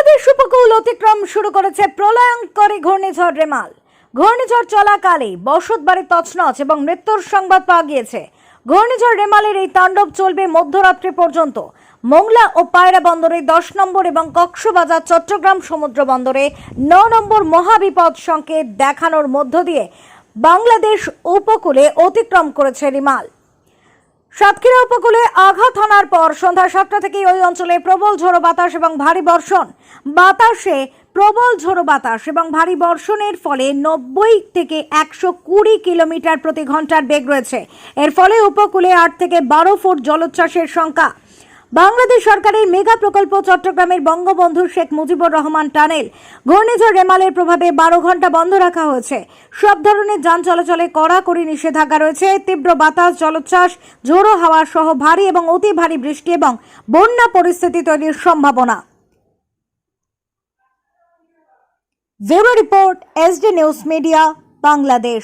বাংলাদেশ উপকূল অতিক্রম শুরু করেছে প্রলয়ঙ্করী ঘূর্ণিঝড় রেমাল। ঘূর্ণিঝড় চলাকালে বসতবাড়ি তছনছ এবং মৃত্যুর সংবাদ পাওয়া গিয়েছে। ঘূর্ণিঝড় রেমালের এই তাণ্ডব চলবে মধ্যরাত্রি পর্যন্ত। মোংলা ও পায়রা বন্দরে 10 নম্বর এবং কক্সবাজার চট্টগ্রাম সমুদ্র বন্দরে 9 নম্বর মহাবিপদ সংকেত দেখানোর মধ্য দিয়ে বাংলাদেশ উপকূলে অতিক্রম করেছে রেমাল। সাতক্ষীরা উপকূলে আঘাত হানার পর সন্ধ্যা 7টা থেকে ওই অঞ্চলে প্রবল ঝোড়ো বাতাস এবং ভারী বর্ষণ। প্রবল ঝোড়ো বাতাস এবং ভারী বর্ষণের ফলে 90 থেকে 120 কিলোমিটার প্রতি ঘন্টার বেগ রয়েছে। এর ফলে উপকূলে 8 থেকে 12 ফুট জলোচ্ছ্বাসের শঙ্কা। বাংলাদেশ সরকারের মেগা প্রকল্প চট্টগ্রামের বঙ্গবন্ধু শেখ মুজিবুর রহমান টানেল ঘূর্ণিঝড় রেমালের প্রভাবে 12 ঘন্টা বন্ধ রাখা হয়েছে। সব ধরনের যান চলাচলে কড়াকড়ি নিষেধাজ্ঞা রয়েছে। তীব্র বাতাস, জলোচ্ছ্বাস, ঝোড়ো হাওয়া সহ ভারী এবং অতি ভারী বৃষ্টি এবং বন্যা পরিস্থিতি তৈরির সম্ভাবনা। Bureau report, SD news media, Bangladesh.